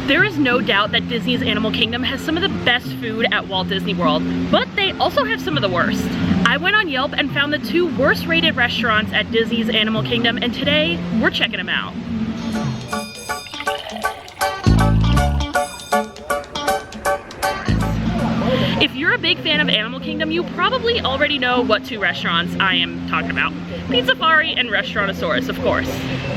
There is no doubt that Disney's Animal Kingdom has some of the best food at Walt Disney World, but they also have some of the worst. I went on Yelp and found the 2 worst rated restaurants at Disney's Animal Kingdom, and today we're checking them out. If you're a big fan of Animal Kingdom, you probably already know what 2 restaurants I am talking about. Pizzafari and Restaurantosaurus, of course.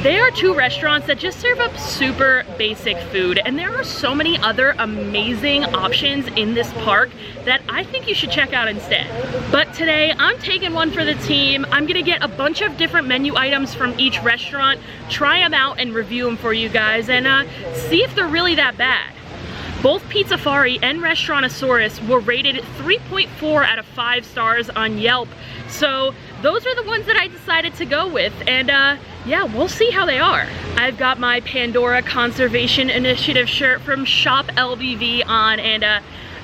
They are 2 restaurants that just serve up super basic food, and there are so many other amazing options in this park that I think you should check out instead. But today, I'm taking one for the team. I'm gonna get a bunch of different menu items from each restaurant, try them out and review them for you guys, and see if they're really that bad. Both Pizzafari and Restaurantosaurus were rated 3.4 out of 5 stars on Yelp. So those are the ones that I decided to go with, and yeah, we'll see how they are. I've got my Pandora Conservation Initiative shirt from Shop LBV on, and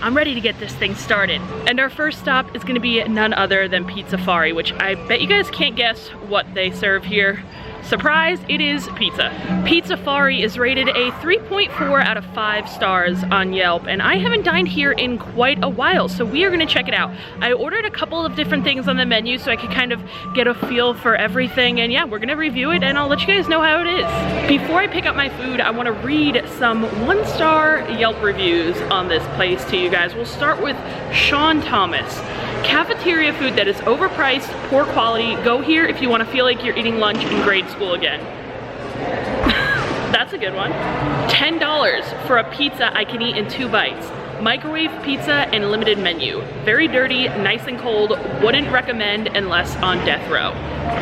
I'm ready to get this thing started. And our first stop is gonna be none other than Pizzafari, which I bet you guys can't guess what they serve here. Surprise, it is pizza. Pizzafari is rated a 3.4 out of 5 stars on Yelp, and I haven't dined here in quite a while, so we are gonna check it out. I ordered a couple of different things on the menu so I could kind of get a feel for everything, and yeah, we're gonna review it and I'll let you guys know how it is. Before I pick up my food, I wanna read some 1-star Yelp reviews on this place to you guys. We'll start with Sean Thomas. Cafeteria food that is overpriced, poor quality. Go here if you want to feel like you're eating lunch in grade school again. That's a good one. $10 for a pizza I can eat in 2 bites. Microwave pizza and limited menu. Very dirty, nice and cold. Wouldn't recommend unless on death row.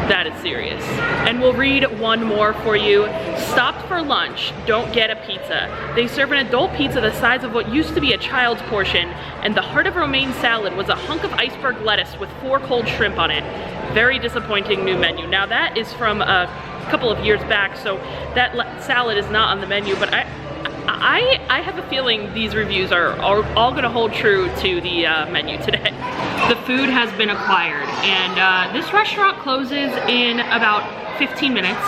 That is serious. And we'll read one more for you. Stopped for lunch, don't get a pizza. They serve an adult pizza the size of what used to be a child's portion, and the heart of romaine salad was a hunk of iceberg lettuce with 4 cold shrimp on it. Very disappointing new menu. Now that is from a couple of years back, so that salad is not on the menu, but I have a feeling these reviews are all gonna hold true to the menu today. The food has been acquired, and this restaurant closes in about 15 minutes,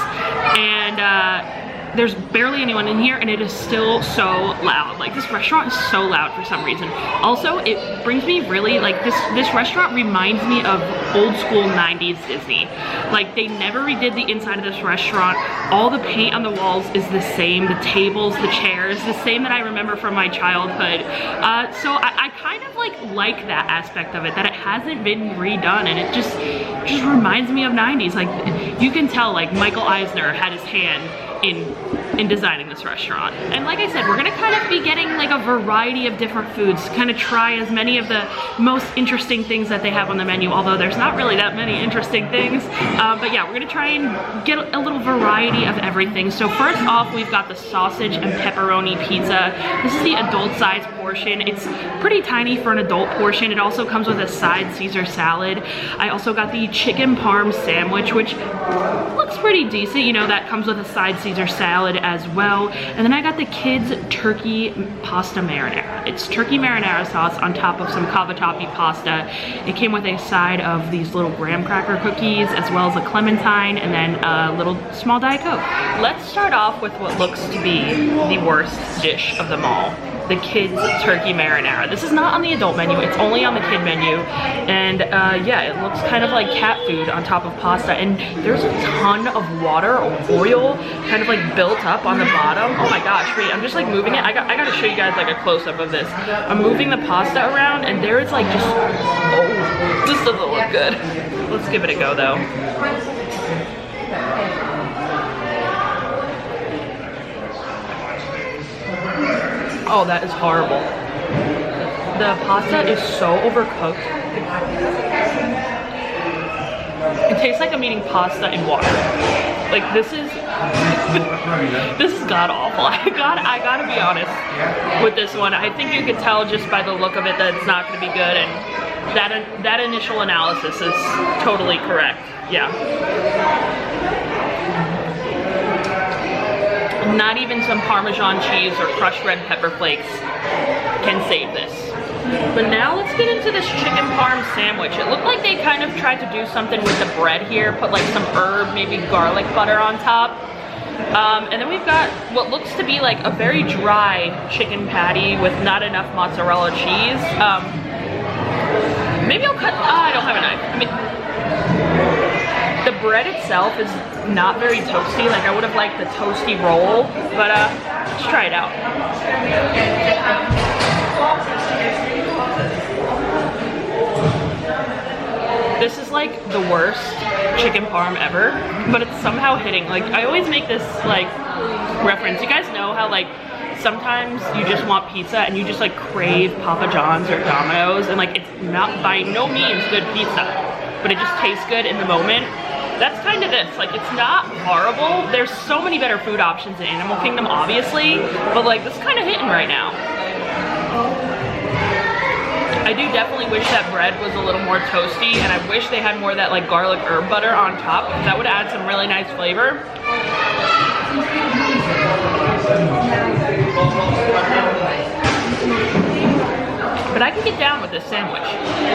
and there's barely anyone in here, and it is still so loud. Like, this restaurant is so loud for some reason. Also, it brings me really, like, this restaurant reminds me of old school 90s Disney. Like, they never redid the inside of this restaurant. All the paint on the walls is the same. The tables, the chairs, the same that I remember from my childhood. So I kind of like that aspect of it, that it hasn't been redone, and it just reminds me of 90s. Like, you can tell, like, Michael Eisner had his hand in designing this restaurant. And like I said, we're gonna kind of be getting like a variety of different foods, kind of try as many of the most interesting things that they have on the menu, although there's not really that many interesting things. But yeah, we're gonna try and get a little variety of everything. So first off, we've got the sausage and pepperoni pizza. This is the adult size portion. It's pretty tiny for an adult portion. It also comes with a side Caesar salad. I also got the chicken parm sandwich, which looks pretty decent. You know, that comes with a side Caesar salad as well. And then I got the kids turkey pasta marinara. It's turkey marinara sauce on top of some cavatappi pasta. It came with a side of these little graham cracker cookies, as well as a clementine, and then a little small Diet Coke. Let's start off with what looks to be the worst dish of them all. The kids turkey marinara. This is not on the adult menu, it's only on the kid menu. And yeah, it looks kind of like cat food on top of pasta. And there's a ton of water or oil kind of like built up on the bottom. Oh my gosh, wait, I'm just like moving it. I gotta show you guys like a close-up of this. I'm moving the pasta around and there is like just, oh, this doesn't look good. Let's give it a go though. Oh, that is horrible. The pasta is so overcooked. It tastes like I'm eating pasta in water. Like, this is god awful. I gotta be honest with this one. I think you could tell just by the look of it that it's not gonna be good, and that initial analysis is totally correct. Yeah. Not even some Parmesan cheese or crushed red pepper flakes can save this. But now let's get into this chicken parm sandwich. It looked like they kind of tried to do something with the bread here, put like some herb, maybe garlic butter on top. And then we've got what looks to be like a very dry chicken patty with not enough mozzarella cheese. Maybe I'll cut, I don't have a knife. I mean, the bread itself is not very toasty. Like I would have liked the toasty roll, but let's try it out. This is like the worst chicken parm ever, but it's somehow hitting. Like I always make this like reference. You guys know how like sometimes you just want pizza and you just like crave Papa John's or Domino's, and like it's not by no means good pizza, but it just tastes good in the moment. That's kind of this. Like it's not horrible. There's so many better food options in Animal Kingdom, obviously, but like this is kind of hitting right now. I do definitely wish that bread was a little more toasty, and I wish they had more of that like garlic herb butter on top, because that would add some really nice flavor. But I can get down with this sandwich.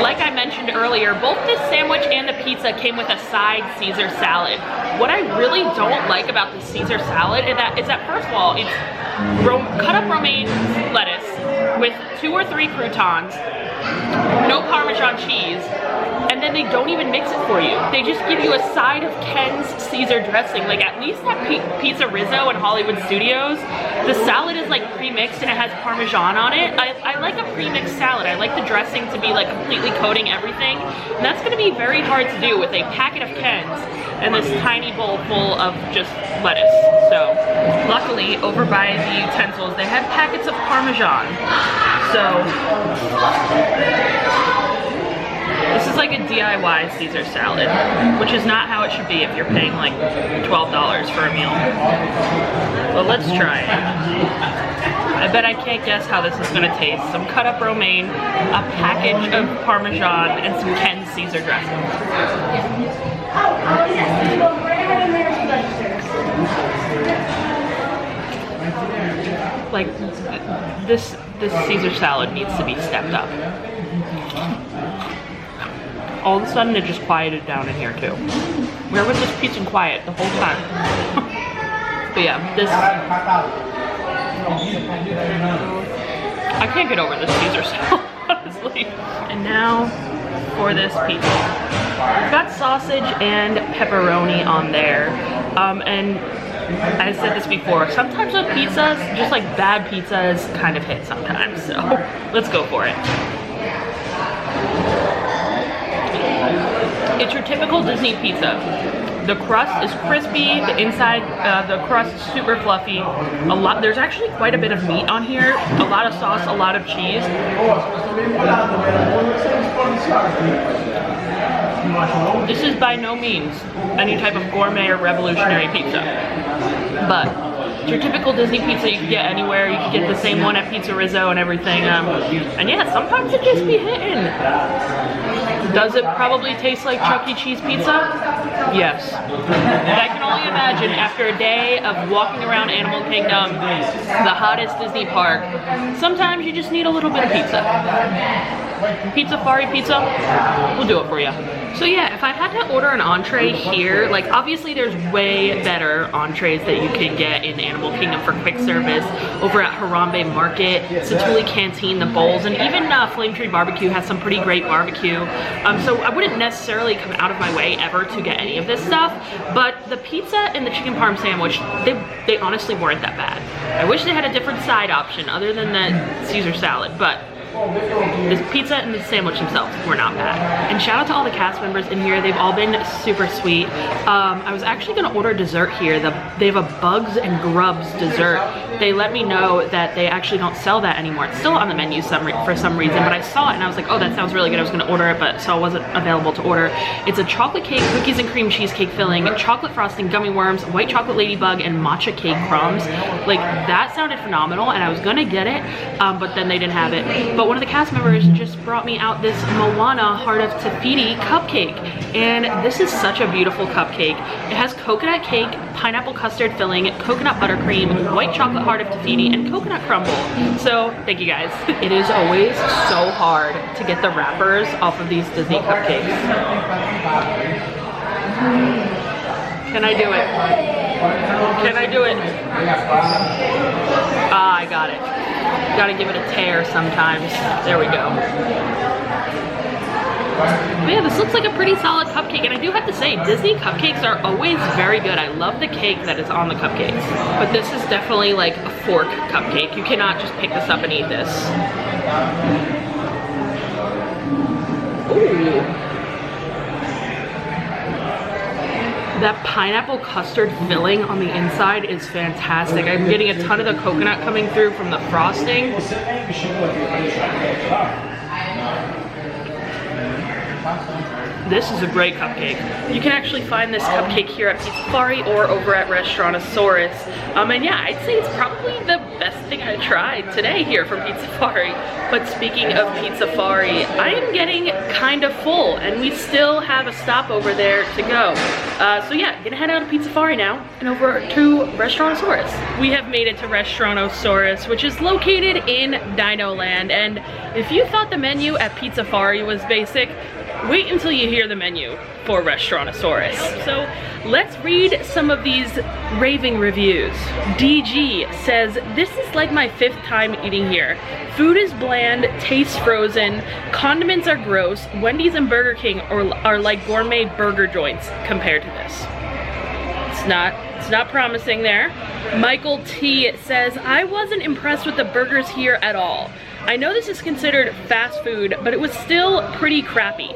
Like I mentioned earlier, both this sandwich and the pizza came with a side Caesar salad. What I really don't like about the Caesar salad is that first of all, it's cut up romaine lettuce with 2 or 3 croutons, no Parmesan cheese, and then they don't even mix it for you. They just give you a side of Ken's Caesar dressing. Like at least at Pizza Rizzo and Hollywood Studios, the salad is like pre-mixed and it has Parmesan on it. I like a pre-mixed salad. I like the dressing to be like completely coating everything. And that's gonna be very hard to do with a packet of Ken's and this tiny bowl full of just lettuce. So luckily over by the utensils, they had packets of Parmesan. So this is like a DIY Caesar salad, which is not how it should be if you're paying like $12 for a meal. Well, let's try it. I bet I can't guess how this is gonna taste. Some cut up romaine, a package of Parmesan, and some Ken's Caesar dressing. Like, this Caesar salad needs to be stepped up. All of a sudden it just quieted down in here too. Where was this peace and quiet the whole time? But yeah, this, I can't get over this Caesar salad, honestly. And now for this pizza. We've got sausage and pepperoni on there. And I said this before, sometimes with pizzas, just like bad pizzas kind of hit sometimes. So let's go for it. It's your typical Disney pizza. The crust is crispy, the inside, the crust is super fluffy. There's actually quite a bit of meat on here, a lot of sauce, a lot of cheese. This is by no means any type of gourmet or revolutionary pizza, but it's your typical Disney pizza you can get anywhere. You can get the same one at Pizza Rizzo and everything. And yeah, sometimes it just be hitting. Does it probably taste like Chuck E. Cheese pizza? Yes. But I can only imagine after a day of walking around Animal Kingdom, the hottest Disney park, sometimes you just need a little bit of pizza. Pizzafari pizza, we'll do it for you. So yeah, if I had to order an entree here, like obviously there's way better entrees that you could get in Animal Kingdom for quick service over at Harambe Market, Satuli Canteen, the Bowls, and even Flame Tree Barbecue has some pretty great barbecue. So I wouldn't necessarily come out of my way ever to get any of this stuff, but the pizza and the chicken parm sandwich, they honestly weren't that bad. I wish they had a different side option other than the Caesar salad, but this pizza and the sandwich themselves were not bad. And shout out to all the cast members in here. They've all been super sweet. I was actually gonna order dessert here. They have a Bugs and Grubs dessert. They let me know that they actually don't sell that anymore. It's still on the menu for some reason, but I saw it and I was like, oh, that sounds really good. I was gonna order it, but so it wasn't available to order. It's a chocolate cake, cookies and cream cheesecake filling, chocolate frosting, gummy worms, white chocolate ladybug, and matcha cake crumbs. Like, that sounded phenomenal, and I was gonna get it, but then they didn't have it. But one of the cast members just brought me out this Moana Heart of Tafiti cupcake, and this is such a beautiful cupcake. It has coconut cake, pineapple custard filling, coconut buttercream, white chocolate heart of Tafiti, and coconut crumble. So thank you guys. It is always so hard to get the wrappers off of these Disney cupcakes. Can I do it? Can I do it? Ah, I got it. Gotta give it a tear sometimes. There we go. But yeah, this looks like a pretty solid cupcake, and I do have to say, Disney cupcakes are always very good. I love the cake that is on the cupcakes. But this is definitely like a fork cupcake. You cannot just pick this up and eat this. Ooh. That pineapple custard filling on the inside is fantastic. I'm getting a ton of the coconut coming through from the frosting. This is a great cupcake. You can actually find this cupcake here at Pizzafari or over at Restaurantosaurus. And yeah, I'd say it's probably the best thing I tried today here from Pizzafari. But speaking of Pizzafari, I am getting kind of full, and we still have a stop over there to go. So yeah, gonna head out of Pizzafari now and over to Restaurantosaurus. We have made it to Restaurantosaurus, which is located in Dino Land. And if you thought the menu at Pizzafari was basic, wait until you hear the menu for Restaurantosaurus. So let's read some of these raving reviews. DG says, this is like my 5th time eating here. Food is bland, tastes frozen, condiments are gross. Wendy's and Burger King are like gourmet burger joints compared to this. It's not promising there. Michael T says, I wasn't impressed with the burgers here at all. I know this is considered fast food, but it was still pretty crappy.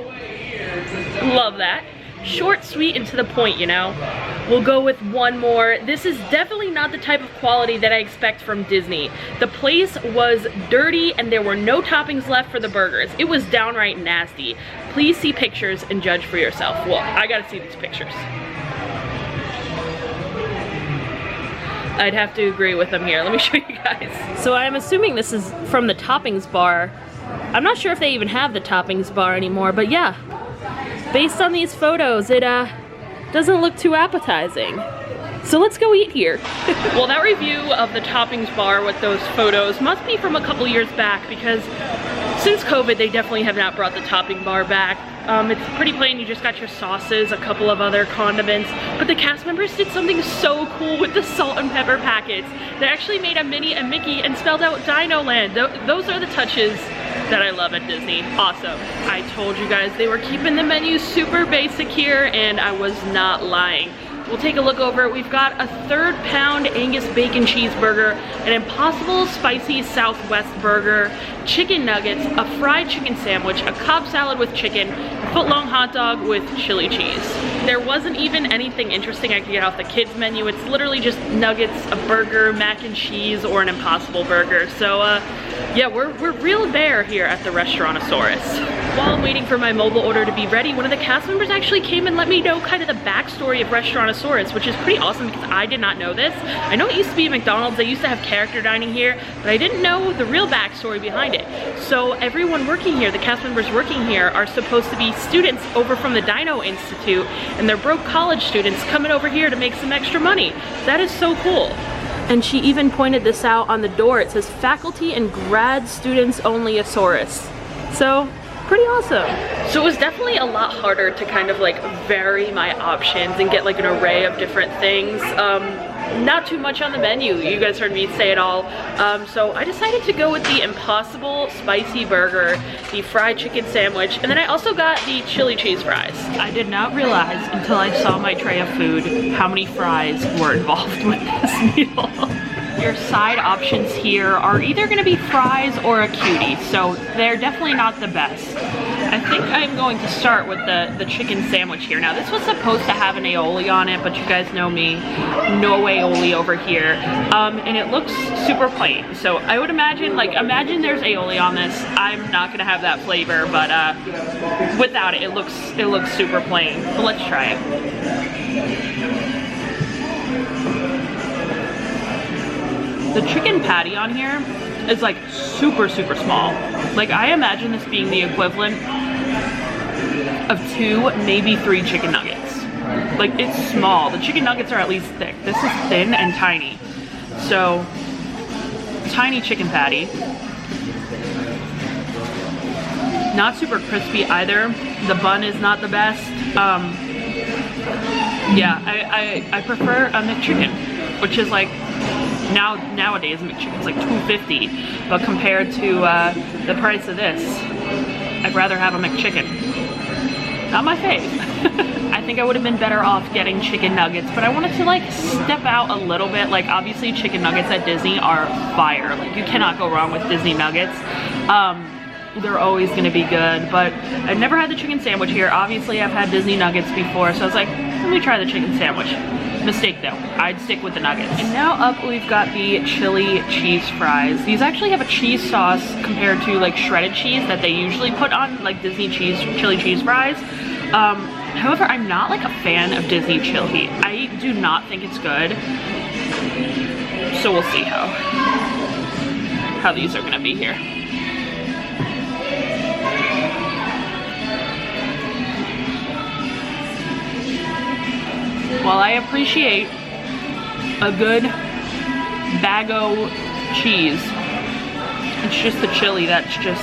Love that. Short, sweet, and to the point, you know. We'll go with one more. This is definitely not the type of quality that I expect from Disney. The place was dirty and there were no toppings left for the burgers. It was downright nasty. Please see pictures and judge for yourself. Well, I gotta see these pictures. I'd have to agree with them here. Let me show you guys. So I'm assuming this is from the toppings bar. I'm not sure if they even have the toppings bar anymore, but yeah. Based on these photos, it doesn't look too appetizing. So let's go eat here. Well, that review of the toppings bar with those photos must be from a couple years back, because since COVID, they definitely have not brought the topping bar back. It's pretty plain, you just got your sauces, a couple of other condiments, but the cast members did something so cool with the salt and pepper packets. They actually made a Minnie and Mickey and spelled out Dino Land. Those are the touches that I love at Disney. Awesome. I told you guys they were keeping the menu super basic here, and I was not lying. We'll take a look over it. We've got a 3rd pound Angus bacon cheeseburger, an Impossible spicy Southwest burger, chicken nuggets, a fried chicken sandwich, a Cobb salad with chicken, a foot-long hot dog with chili cheese. There wasn't even anything interesting I could get off the kids menu. It's literally just nuggets, a burger, mac and cheese, or an Impossible burger. So yeah, we're real bare here at the Restaurantosaurus. While I'm waiting for my mobile order to be ready, one of the cast members actually came and let me know kind of the backstory of Restaurantosaurus, which is pretty awesome because I did not know this. I know it used to be McDonald's, they used to have character dining here, but I didn't know the real backstory behind it. So everyone working here, the cast members working here, are supposed to be students over from the Dino Institute, and they're broke college students coming over here to make some extra money. That is so cool. And she even pointed this out on the door. It says faculty and grad students only Asaurus. So pretty awesome. So it was definitely a lot harder to kind of like vary my options and get like an array of different things. Not too much on the menu. You guys heard me say it all. So I decided to go with the Impossible spicy burger, the fried chicken sandwich, and then I also got the chili cheese fries. I did not realize until I saw my tray of food how many fries were involved with this meal. Your side options here are either gonna be fries or a cutie, so they're definitely not the best. I think I'm going to start with the chicken sandwich here. Now this was supposed to have an aioli on it, but you guys know me, no aioli over here. And it looks super plain. So I would imagine, imagine there's aioli on this. I'm not gonna have that flavor, but without it, it looks super plain. But let's try it. The chicken patty on here is like super small. Like I imagine this being the equivalent of 2, maybe 3 chicken nuggets. Like it's small. The chicken nuggets are at least thick. This is thin and tiny. So tiny chicken patty. Not super crispy either. The bun is not the best. Yeah, I prefer a McChicken, which is like, nowadays McChicken's like $2.50, but compared to the price of this, I'd rather have a McChicken. Not my fave. I think I would have been better off getting chicken nuggets, but I wanted to like step out a little bit. Like obviously chicken nuggets at Disney are fire. Like you cannot go wrong with Disney nuggets. They're always gonna be good, but I've never had the chicken sandwich here. Obviously I've had Disney nuggets before, so I was like, let me try the chicken sandwich. Mistake though, I'd stick with the nuggets. And now up we've got the chili cheese fries. These actually have a cheese sauce compared to like shredded cheese that they usually put on like Disney chili cheese fries. However, I'm not like a fan of Disney chili. I do not think it's good. So we'll see how these are gonna be here. While I appreciate a good bago cheese, it's just the chili that's just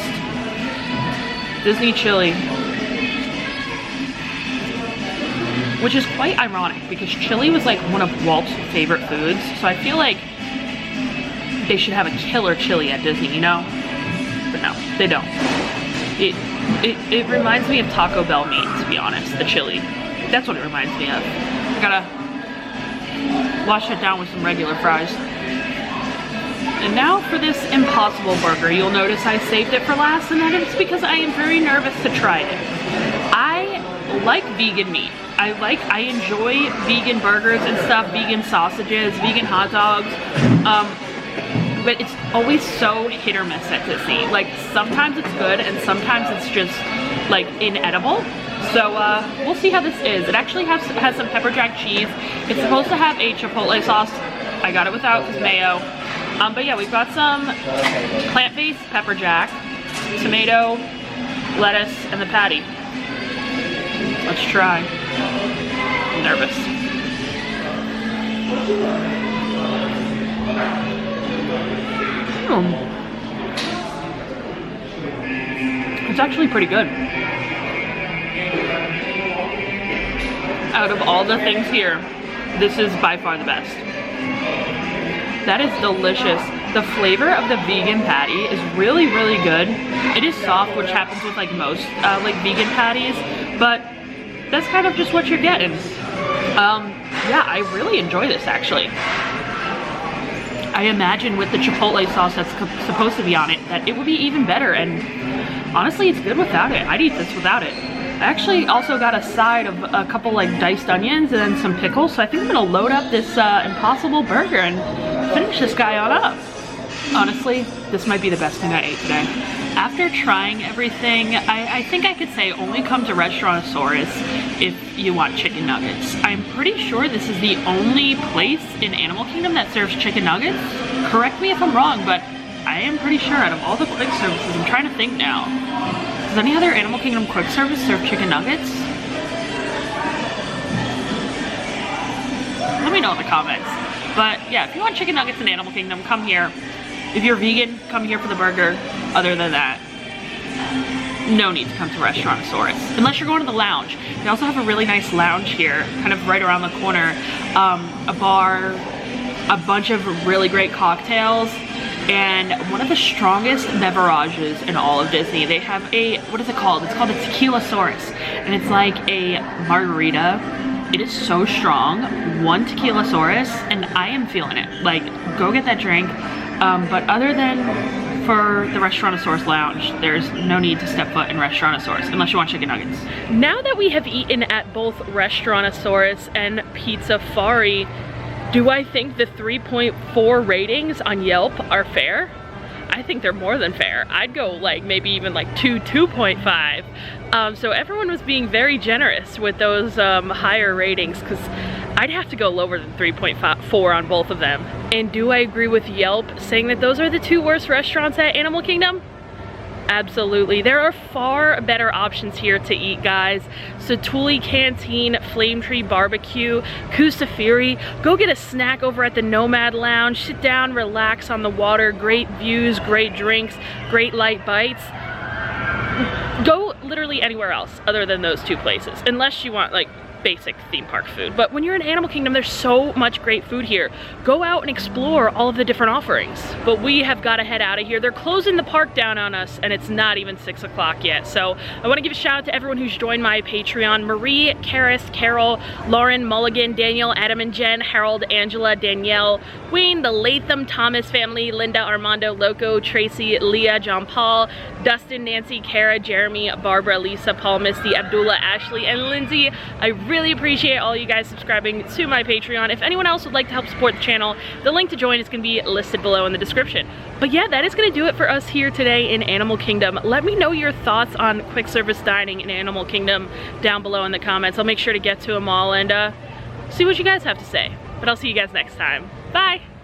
Disney chili. Which is quite ironic because chili was like one of Walt's favorite foods. So I feel like they should have a killer chili at Disney, you know? But no, they don't. It reminds me of Taco Bell meat, to be honest, the chili. That's what it reminds me of. I gotta wash it down with some regular fries. And now for this Impossible Burger. You'll notice I saved it for last, and that is because I am very nervous to try it. I like vegan meat. I enjoy vegan burgers and stuff, vegan sausages, vegan hot dogs. But it's always so hit or miss at Disney. Like sometimes it's good and sometimes it's just like inedible. So we'll see how this is. It actually has some pepper jack cheese. It's supposed to have a chipotle sauce. I got it without because mayo. But yeah, we've got some plant-based pepper jack, tomato, lettuce, and the patty. Let's try. I'm nervous. It's actually pretty good. Out of all the things here, this is by far the best. That is delicious. The flavor of the vegan patty is really, really good. It is soft, which happens with like most like vegan patties, but that's kind of just what you're getting. Yeah, I really enjoy this actually. I imagine with the chipotle sauce that's supposed to be on it, that it would be even better, and honestly, it's good without it. I'd eat this without it. I actually also got a side of a couple like diced onions and then some pickles, so I think I'm gonna load up this Impossible Burger and finish this guy on up. Honestly, this might be the best thing I ate today. After trying everything, I think I could say only come to Restaurantosaurus if you want chicken nuggets. I'm pretty sure this is the only place in Animal Kingdom that serves chicken nuggets. Correct me if I'm wrong, but I am pretty sure out of all the quick services, I'm trying to think now. Does any other Animal Kingdom quick service serve chicken nuggets? Let me know in the comments. But yeah, if you want chicken nuggets in Animal Kingdom, come here. If you're vegan, come here for the burger. Other than that, no need to come to Restaurantosaurus. Unless you're going to the lounge. They also have a really nice lounge here, kind of right around the corner. A bar, a bunch of really great cocktails, and one of the strongest beverages in all of Disney. They have a, what is it called? It's called a Tequilasaurus, and it's like a margarita. It is so strong. One Tequilasaurus, and I am feeling it. Like, go get that drink. But other than for the Restaurantosaurus lounge, there's no need to step foot in Restaurantosaurus unless you want chicken nuggets. Now that we have eaten at both Restaurantosaurus and Pizzafari, do I think the 3.4 ratings on Yelp are fair? I think they're more than fair. I'd go like maybe even like 2.5. So everyone was being very generous with those higher ratings, because I'd have to go lower than 3.4 on both of them. And do I agree with Yelp saying that those are the two worst restaurants at Animal Kingdom? Absolutely. There are far better options here to eat, guys. Satuli Canteen, Flame Tree Barbecue, Kusafiri. Go get a snack over at the Nomad Lounge. Sit down, relax on the water. Great views, great drinks, great light bites. Go literally anywhere else other than those two places. Unless you want like basic theme park food. But when you're in Animal Kingdom, there's so much great food here. Go out and explore all of the different offerings. But we have got to head out of here. They're closing the park down on us and it's not even 6 o'clock yet. So I want to give a shout out to everyone who's joined my Patreon. Marie, Karis, Carol, Lauren, Mulligan, Daniel, Adam and Jen, Harold, Angela, Danielle, Wayne, the Latham, Thomas family, Linda, Armando, Loco, Tracy, Leah, John Paul, Dustin, Nancy, Kara, Jeremy, Barbara, Lisa, Paul, Misty, Abdullah, Ashley, and Lindsay. I really appreciate all you guys subscribing to my Patreon. If anyone else would like to help support the channel, the link to join is going to be listed below in the description. But yeah, that is going to do it for us here today in Animal Kingdom. Let me know your thoughts on quick service dining in Animal Kingdom down below in the comments. I'll make sure to get to them all and see what you guys have to say. But I'll see you guys next time. Bye!